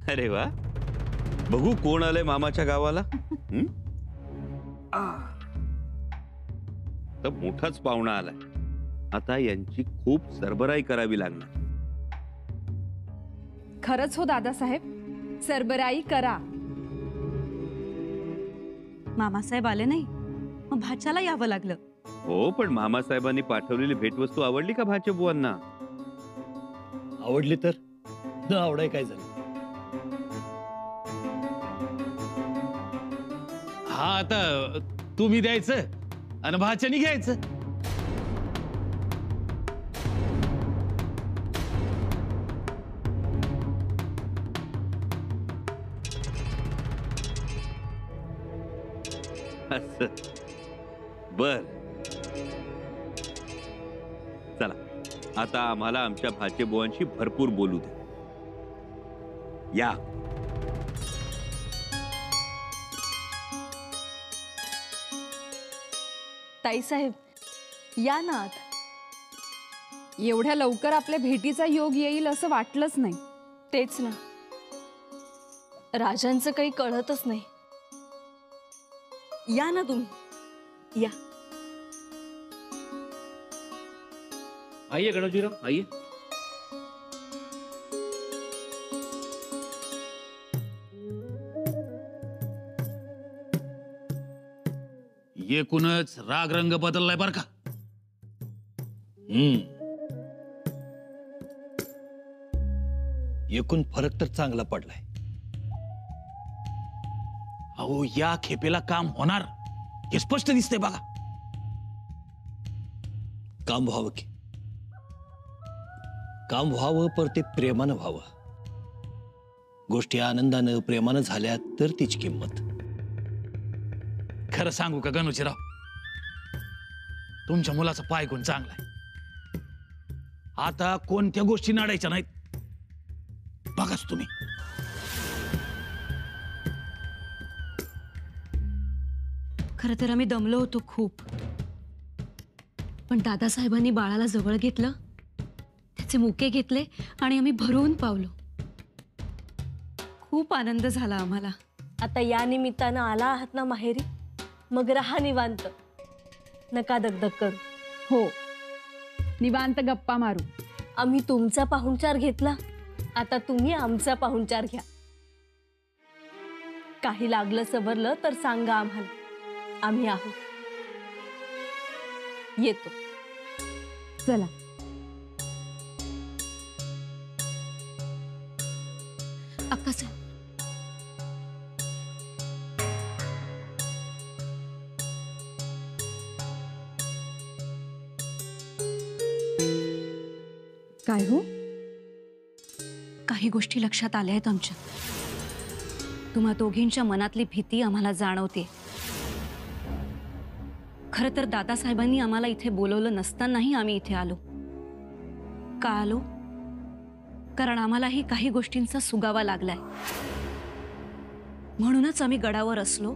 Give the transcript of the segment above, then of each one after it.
अरे वा, बघू कोण आलंय मामाच्या गावाला. तर मोठाच पाहुणा आलाय. आता यांची खूप सरबराई करावी लागणार. खरंच हो दादासाहेब, सरबराई करा. मामासाहेब आले नाही, मग भाच्याला यावं लागलं. हो, पण मामासाहेबांनी पाठवलेली भेटवस्तू आवडली का भाचे बुवांना? आवडली तर न आवडाय काय झालं. हा, आता तुम्ही द्यायचं आणि भाच्यानी घ्यायचं. बर, चला आता आम्हाला आमच्या भाचे बुवांशी भरपूर बोलू दे. या. ताईसाहेब या ना आत. एवढ्या लवकर आपल्या भेटीचा योग येईल असं वाटलंच नाही. तेच ना, राजांचं काही कळतच नाही. या ना तुम्ही, या. आइए गणोजीराव, आइए. एकूणच राग रंग बदललाय बर का. एकूण फरक तर चांगला पडलाय. अहो, या खेपेला काम होणार हे स्पष्ट दिसतंय बघा. काम व्हावं की, काम व्हावं, पर ते प्रेमानं व्हावं. गोष्टी आनंदानं प्रेमानं झाल्या तर तिची किंमत. खरं सांगू का गणोजीराव, तुमच्या मुलाचा पाय गुण चांगलाय. आता कोणत्या गोष्टी नाडायच्या नाहीत. बघाच तुम्ही. खरं तर आम्ही दमलो होतो खूप, पण दादासाहेबांनी बाळाला जवळ घेतलं, त्याचे मुके घेतले आणि आम्ही भरून पावलो. खूप आनंद झाला आम्हाला. आता या निमित्तानं आला आहात ना माहेरी, मग राहा निवांत, नका दगदग करू. हो, निवांत गप्पा मारू. आम्ही तुमचा पाहुणचार घेतला, आता तुम्ही आमचा पाहुणचार घ्या. काही लागलं सवरलं तर सांगा आम्हाला, आम्ही आहोत. येतो. चला. अक्कासाहेब, काय हो? काही गोष्टी लक्षात आल्या आहेत आमच्या. तुम्हा दोघींच्या मनातली भीती आम्हाला जाणवते. खरं तर दादासाहेबांनी आम्हाला इथे बोलवलं नसतानाही आम्ही इथे आलो. का आलो? कारण आम्हालाही काही गोष्टींचा सुगावा लागलाय. म्हणूनच आम्ही गडावर असलो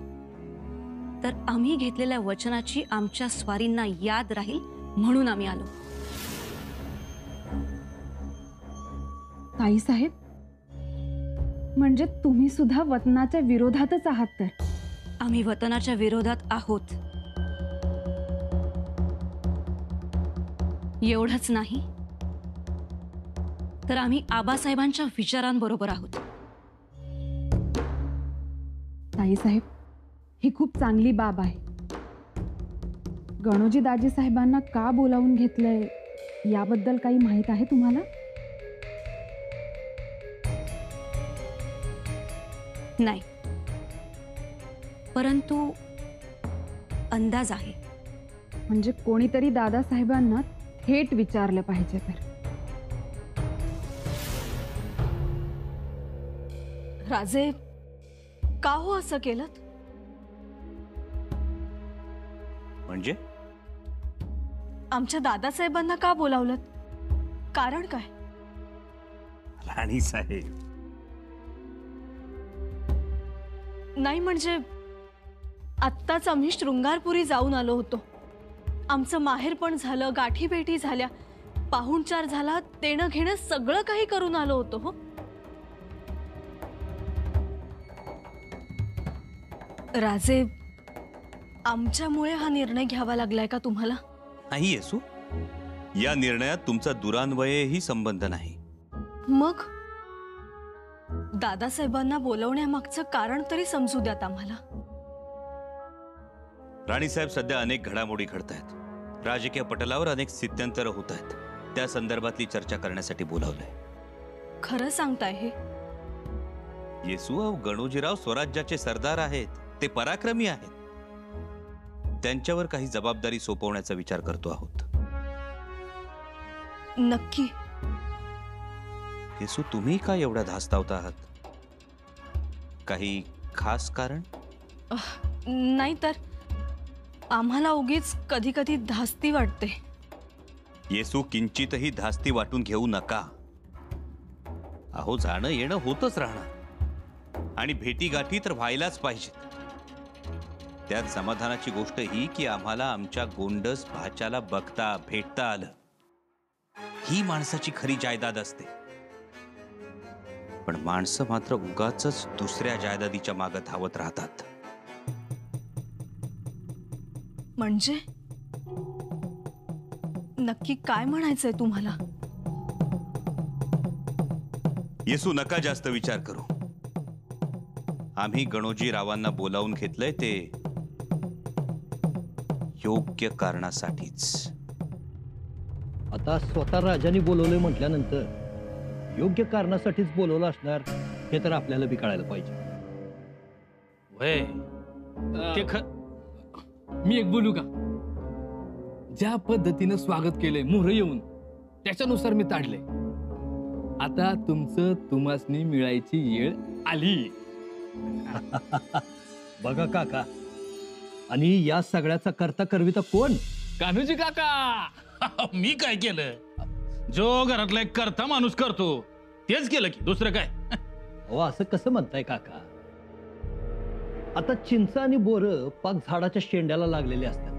तर आम्ही घेतलेल्या वचनाची आमच्या स्वारींना याद राहील म्हणून आम्ही आलो. ताईसाहेब, म्हणजे तुम्ही सुद्धा वतनाच्या विरोधातच आहात तर? आम्ही वतनाच्या विरोधात आहोत. एवढंच नाही तर आम्ही आबासाहेबांच्या विचारांबरोबर आहोत. ताईसाहेब, ही खूप चांगली बाब आहे. गणोजी दाजी साहेबांना का बोलावून घेतलंय याबद्दल काही माहित आहे तुम्हाला? नाही, परंतु अंदाज आहे. म्हणजे कोणीतरी दादासाहेबांना थेट विचारलं पाहिजे तर. राजे, का हो असं केलं? म्हणजे आमच्या दादासाहेबांना का बोलावलं? कारण काय? राणी साहेब, नाही म्हणजे आत्ताच आम्ही शृंगारपुरी जाऊन आलो होतो. आमचं माहेर पण झालं, गाठी भेटी झाल्या, पाहुणचार झाला, देणं घेणं सगळं काही करून आलो होतो. हो, राजे, आमच्यामुळे हा निर्णय घ्यावा लागलाय का तुम्हाला? नाही येसू, या निर्णयात तुमचा दुरान्वयही संबंध नाही. मग दादासाहेबांना बोलवण्यामागचं कारण तरी समजू द्यात आम्हाला. राणीसाहेब, सध्या अनेक घडामोडी घडत आहेत. राजकीय पटलावर अनेक स्थित्यंतर होत आहेत. त्या संदर्भातली चर्चा करण्यासाठी बोलावलंय. खरं सांगताय हे? येसू, गणोजीराव स्वराज्याचे सरदार आहेत. ते पराक्रमी आहेत. त्यांच्यावर काही जबाबदारी सोपवण्याचा विचार करतो आहोत. नक्की? येसू, तुम्ही का एवढ्या धास्तावत आहात? काही खास कारण? नाही तर आम्हाला उगीच कधी कधी धास्ती वाटते. येसू, किंचितही धास्ती वाटून घेऊ नका. अहो, जाणं येणं होतच राहणार आणि भेटीगाठी तर व्हायलाच पाहिजेत. त्यात समाधानाची गोष्ट ही की आम्हाला आमच्या गोंडस भाच्याला बघता भेटता आलं. ही माणसाची खरी जायदाद असते. पण माणसं मात्र उगाचच दुसऱ्या जायदादीच्या मागे धावत राहतात. म्हणजे नक्की काय म्हणायचंय तुम्हाला? येसू, नका जास्त विचार करू. आम्ही गणोजी रावांना बोलावून घेतलंय ते योग्य कारणासाठीच. आता स्वतः राजाने बोलवलंय म्हटल्यानंतर योग्य कारणासाठीच बोलवलं असणार हे तर आपल्याला बी कळायला पाहिजे. वय ते मी एक बोलू का? ज्या पद्धतीनं स्वागत केलंय मोहर येऊन, त्याच्यानुसार मी ताडले. आता तुमचं तुम्हासनी मिळायची वेळ आली. बघा काका, आणि या सगळ्याचा करता करविता कोण? कान्होजी काका. मी काय केलं? जो घरातला एक करता माणूस करतो तेच केलं की, दुसरं काय? अहो, असं कसं म्हणताय काका? आता चिंच आणि बोर पाक झाडाच्या शेंड्याला लागलेले असतात.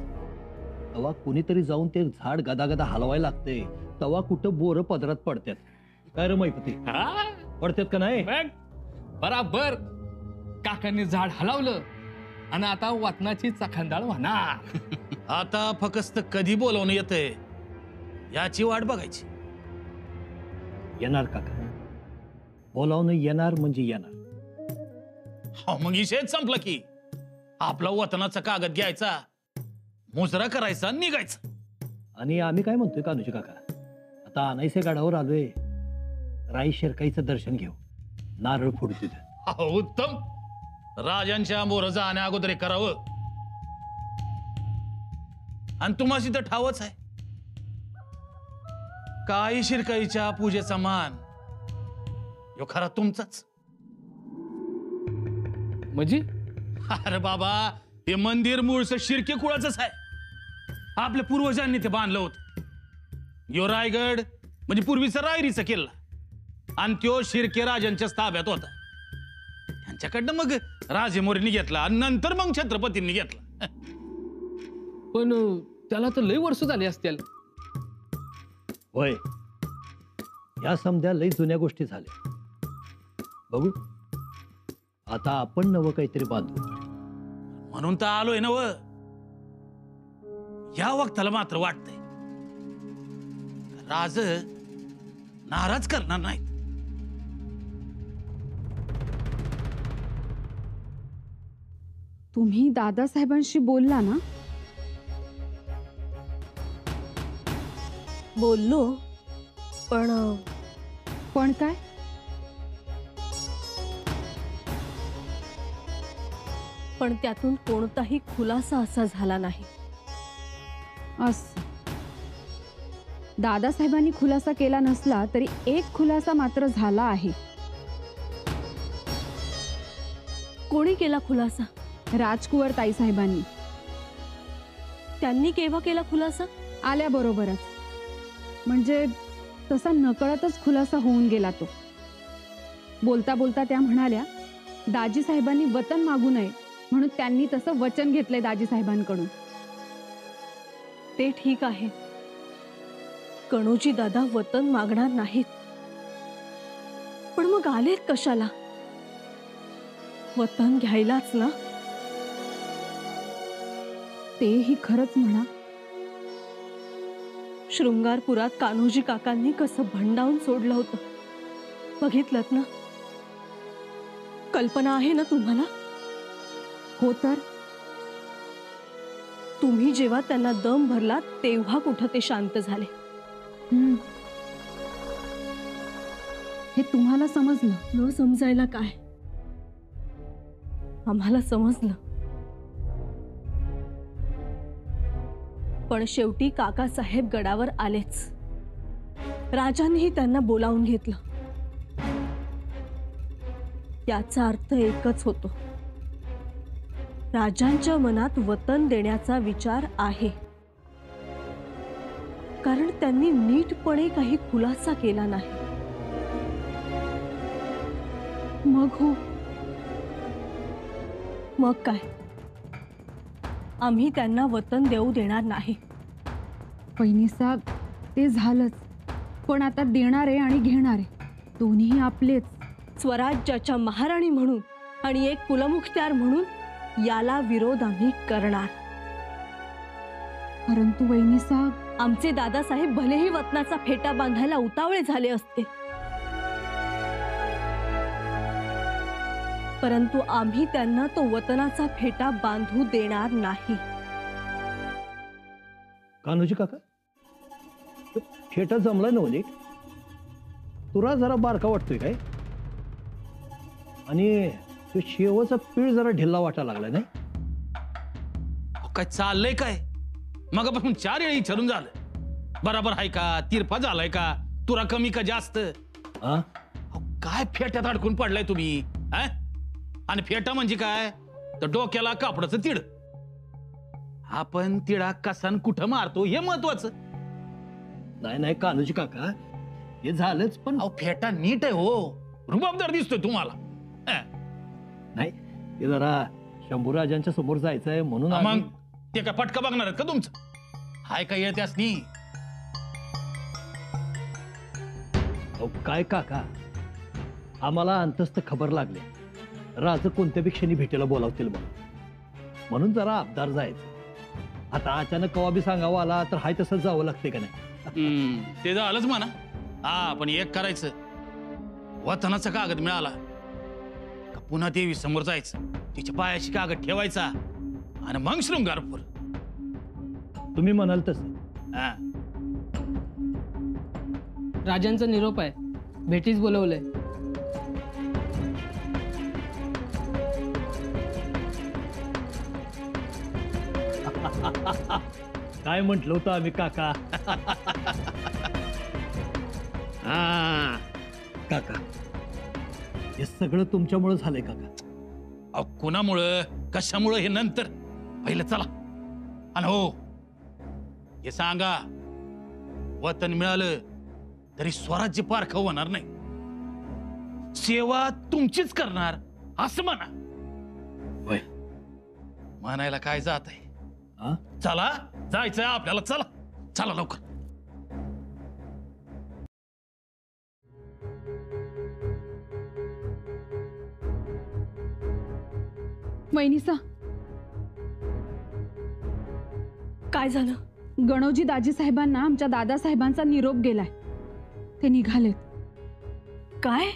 तेव्हा कुणीतरी जाऊन ते झाड गदागदा हलवायला लागते. तेव्हा कुठं बोर पदरात पडतात. काय रे मैपती, हा? पडतात का नाही? बघ, बराबर काकांनी झाड हलवलं आणि आता वातनाची चखंदाळ होणार. आता फक्त कधी बोलवणं येतंय याची वाट बघायची. येणार काका, बोलावणं येणार म्हणजे येणार. मग विषयच संपला की. आपला वतनाचा कागद घ्यायचा, मुजरा करायचा, निघायचा. आणि आम्ही काय म्हणतोय कान्होजी काका, आता अनाईसे गडावर आलोय, राई शेरकाईचं दर्शन घेऊ, नारळ फोडू तिथं. उत्तम. राजांच्या मोर जाण्या अगोदर हे करावं. आणि तुम्हाला तर ठावच आहे, काही शिरकाईच्या पूजेचा मान यो खरा तुमचाच. म्हणजे अरे बाबा, हे मंदिर मूळचं शिर्के कुळाचंच आहे. आपल्या पूर्वजांनी ते बांधलं होतं. यो रायगड म्हणजे पूर्वीचा रायरीचा किल्ला, आणि त्यो शिर्के राजांच्या ताब्यात होता. त्यांच्याकडनं मग राजे मोरींनी घेतला आणि नंतर मग छत्रपतींनी घेतला. पण त्याला तर लय वर्ष झाली असतील. होय, या समध्या लई जुन्या गोष्टी झाल्या. बघू, आता आपण नवं काहीतरी बांधू. म्हणून तर आलोय ना. या वक्ताला मात्र वाटतंय राज नाराज करणार नाहीत. तुम्ही दादासाहेबांशी बोलला ना? बोललो, पण काय? पण त्यातून कोणताही खुलासा असा झाला नाही. असं दादासाहेबांनी खुलासा केला नसला तरी एक खुलासा मात्र झाला आहे. कोणी केला खुलासा? राजकुंवर ताईसाहेबांनी. त्यांनी केव्हा केला खुलासा? आल्याबरोबरच. म्हणजे तसा नकळतच खुलासा होऊन गेला तो. बोलता बोलता त्या म्हणाल्या, दाजी साहेबांनी वतन मागू नये म्हणून त्यांनी तसं वचन घेतलंय दाजी साहेबांकडून. ते ठीक आहे, कणोजी दादा वतन मागणार नाहीत, पण मग आलेत कशाला? वतन घ्यायलाच ना. तेही खरंच म्हणा. शृंगारपुरात कान्होजी काकांनी कसं भंडावून सोडलं होतं बघितलंत ना. कल्पना आहे ना तुम्हाला. हो तर तुम्ही जेव्हा त्यांना दम भरला तेव्हा कुठं ते शांत झाले. हम्म. हे तुम्हाला समजलं. न समजायला काय, आम्हाला समजलं. पण शेवटी काकासाहेब गडावर आलेच. राजांनीही त्यांना बोलावून घेतलं. याचा अर्थ एकच होतो, राजांच्या मनात वतन देण्याचा विचार आहे. कारण त्यांनी नीटपणे काही खुलासा केला नाही. मग हो, मग काय, आम्ही त्यांना वतन देऊ देणार नाही. वहिनीसाहेब, ते झालंच. पण आता देणारे आणि घेणारे दोन्ही आपलेच. स्वराज्याच्या महाराणी म्हणून आणि एक कुलमुखत्यार म्हणून याला विरोध आम्ही करणार. परंतु वहिनीसाहेब, आमचे दादासाहेब भलेही वतनाचा फेटा बांधायला उतावळे झाले असते, परंतु आम्ही त्यांना तो वतनाचा फेटा बांधू देणार नाही. कान्होजी काका, तो फेटा जमला ना नीट. तुरा जरा बारका वाटतोय काय, आणि तो शेवचा पीळ जरा ढिल्ला वाटायला लागला नाही. अहो, काय चाललंय काय. मगापासून 4 वेळी विचारून झालं. बराबर आहे का, तिरफा झालाय का, तुरा कमी का जास्त. हा, अहो, काय फेट्यात अडकून पडलाय तुम्ही हा? आणि फेटा म्हणजे काय, तर डोक्याला कापडाचं तिड. आपण तिडा कसान कुठं मारतो हे महत्वाचं. नाही नाही कान्होजी काका, हे झालंच. पण अहो फेटा नीट आहे हो, रुबाबदार दिसतोय तुम्हाला. नाही, ते जरा शंभूराजांच्या समोर जायचंय म्हणून मग आम्ही- ते काय पटका बघणार आहेत का तुमचं. हाय काय येते असनी. अहो, काय काका, आम्हाला अंतस्थ खबर लागली राज कोणत्या क्षणी भेटीला बोलावतील म्हणून जरा अबदार जायचं. आता अचानक कवा बी सांगावं आला तर हाय तसं जावं लागते का नाही. ते झालंच म्हणा. हा, पण एक करायचं, वतनाचा कागद मिळाला का पुन्हा देवी समोर जायचं, तिच्या पायाशी कागद ठेवायचा आणि मग शृंगारपूर. तुम्ही म्हणाल तसं. हा. राजांचा निरोप आहे, भेटीस बोलवलंय. काय म्हंटल होतं आम्ही काका. हा. काका, हे सगळं तुमच्यामुळे झालंय काका. अहो, कुणामुळं कशामुळं हे नंतर, पहिलं चला. आणि हो, हे सांगा, वतन मिळालं तरी स्वराज्य पारखं होणार नाही. सेवा तुमचीच करणार असं म्हणा. होय. म्हणायला काय जात आहे. हा? चला, जायचंय आपल्याला. चला चला लवकर. वहिनीसा, काय झालं. गणोजी दाजी साहेबांना आमच्या दादासाहेबांचा निरोप गेलाय. ते निघालेत. काय.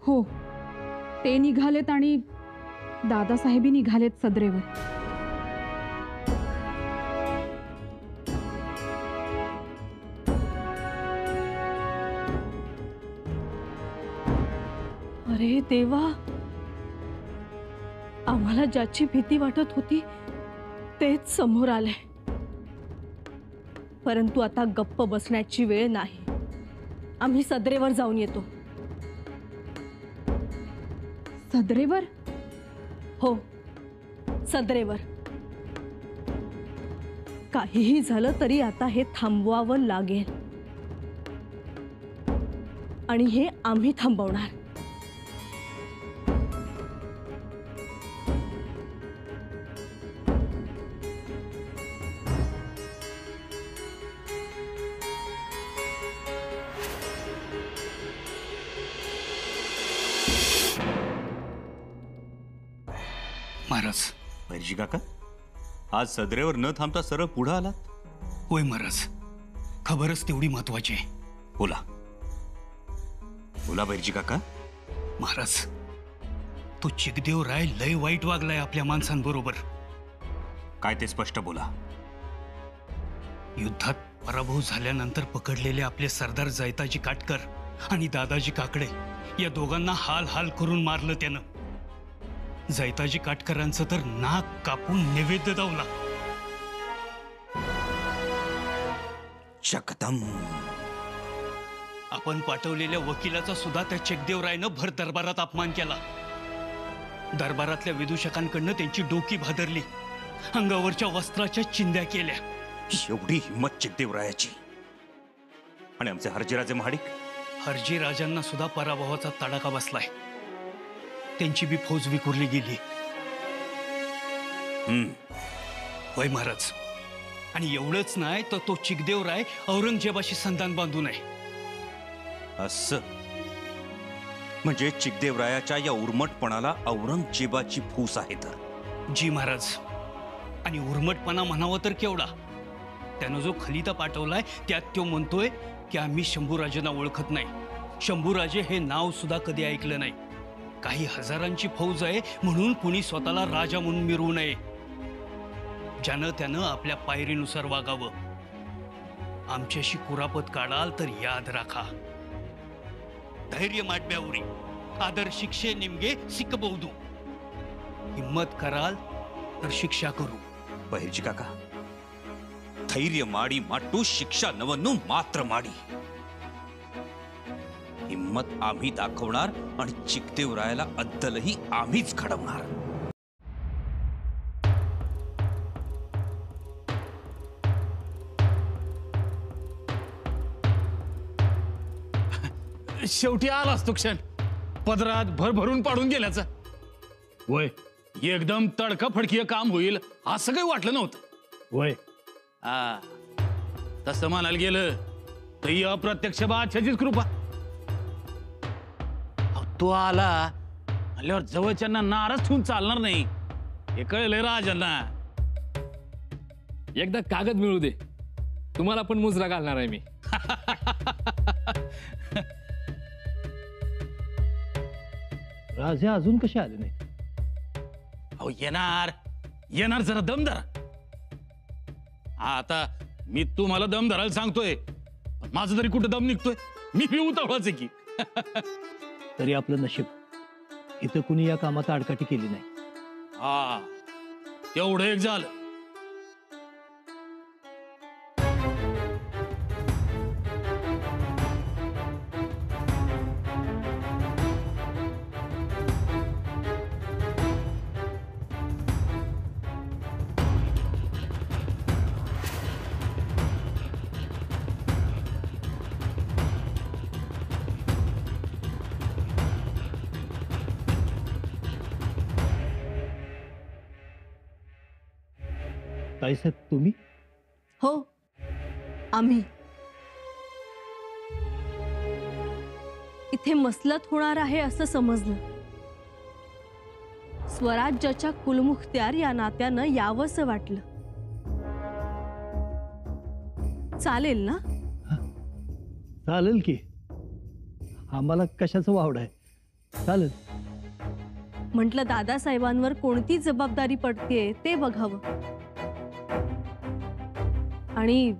हो, ते निघालेत आणि दादासाहेबही निघालेत सदरेवर. अरे देवा, आम्हाला ज्याची भीती वाटत होती तेच समोर आले. परंतु आता गप्प बसण्याची वेळ नाही. आम्ही सदरेवर जाऊन येतो. सदरेवर? हो, सदरेवर. काहीही झालं तरी आता हे थांबवावं लागेल, आणि हे आम्ही थांबवणार. महाराज, बैरजी काका, आज सदरेवर न थांबता सरळ पुढे आलात? होय महाराज, खबरच तेवढी महत्वाची आहे. बोला बोला बैरजी काका. महाराज, तो चिकदेव राय लय वाईट वागलाय आपल्या माणसांबरोबर. काय ते स्पष्ट बोला. युद्धात पराभव झाल्यानंतर पकडलेले आपले सरदार जैताजी काटकर आणि दादाजी काकडे या दोघांना हाल हाल करून मारलं त्यानं. जैताजी काटकरांचं तर नाक कापून नैवेद्य दावला. जगदम. आपण पाठवलेल्या वकिलाचा सुद्धा त्या चेकदेवरायनं भर दरबारात अपमान केला. दरबारातल्या विदूषकांकडनं त्यांची डोकी भादरली, अंगावरच्या वस्त्राच्या चिंध्या केल्या. एवढी हिंमत चिकदेवरायाची. आणि आमचे हरजीराजे महाडिक? हरजी राजांना सुद्धा पराभवाचा तडाखा बसलाय. त्यांची बी फौज विखुरली गेली. होय महाराज, आणि एवढंच नाही तर तो चिकदेवराय औरंगजेबाशी संधान बांधून आहे. असं म्हणजे चिकदेवरायाच्या या उर्मटपणाला औरंगजेबाची फूस आहे तर? जी महाराज, आणि उर्मटपणा म्हणावं तर केवढा. त्यानं जो खलिता पाठवलाय त्यात तो म्हणतोय की आम्ही शंभूराजेंना ओळखत नाही, शंभूराजे हे नाव सुद्धा कधी ऐकलं नाही. काही हजारांची फौज आहे म्हणून कुणी स्वतःला राजा म्हणून मिरवू नये. ज्यानं त्यानं आपल्या पायरीनुसार वागावं. आमच्याशी कुरापत काढाल तर याद राखा, धैर्य माटब्यावरी आदर शिक्षे निमगे सिकबौदू. हिम्मत कराल तर शिक्षा करू. बहिर्जी काका, धैर्य माडी माटू, शिक्षा नवनू मात्र माडी. हिम्मत आम्ही दाखवणार आणि चिकदेवरायाला अद्दलही आम्हीच घडवणार. शेवटी आलाच तो क्षण, पदरात भरभरून पाडून गेल्याचा. वय एकदम तडका फडकीय काम होईल असं काही वाटलं नव्हतं. वय हा, तसं म्हणायला गेलं तर ही अप्रत्यक्ष बादशाचीच कृपा. अहो, तो आला आल्यावर जवळच्यांना नाराज ठेवून चालणार नाही, हे कळलंय राजांना. एकदा कागद मिळू दे, तुम्हाला पण मुजरा घालणार आहे मी. राजे अजून कसे आले नाही? अहो येणार येणार, जरा दम धरा. आता मी तुम्हाला दम धरायला सांगतोय, पण माझं तरी कुठं दम निघतोय? मी बी उतावळाच आहे की. तरी आपलं नशीब इथं कुणी या कामात आडकाठी केली नाही. हा, तेवढं एक झालं. ताईसाहेब तुम्ही? हो, आम्ही इथे मसलत होणार आहे असं समजलं. स्वराज्याच्या कुलमुखत्यार या नात्यानं यावंसं वाटलं. चालेल ना? चालेल की, आम्हाला कशाचं वावड आहे, चालेल. म्हटलं दादासाहेबांवर कोणती जबाबदारी पडतेय ते बघावं, आणि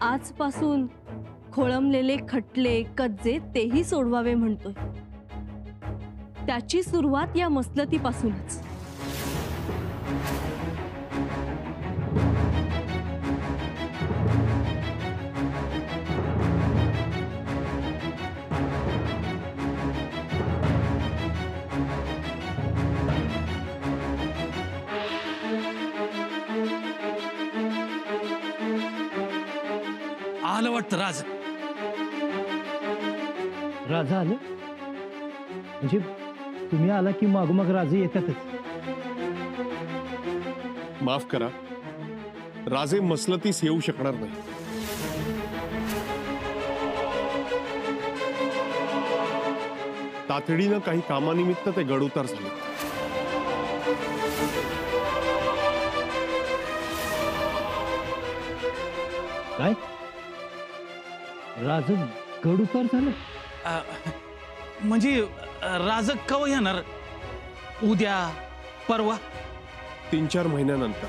आजपासून खोळंबलेले खटले कज्जे तेही सोडवावे म्हणतोय. त्याची सुरुवात या मसलतीपासूनच. आलं वाटतं राज. राजा आलं म्हणजे तुम्ही आला की मागोमाग राजे येतातच. माफ करा, राजे मसलतीस येऊ शकणार नाही. तातडीनं काही कामानिमित्त ते गडउतार झाले. काय राज गड उतार झालं? अ, म्हणजे राज कवा येणार? उद्या परवा? 3-4 महिन्यानंतर.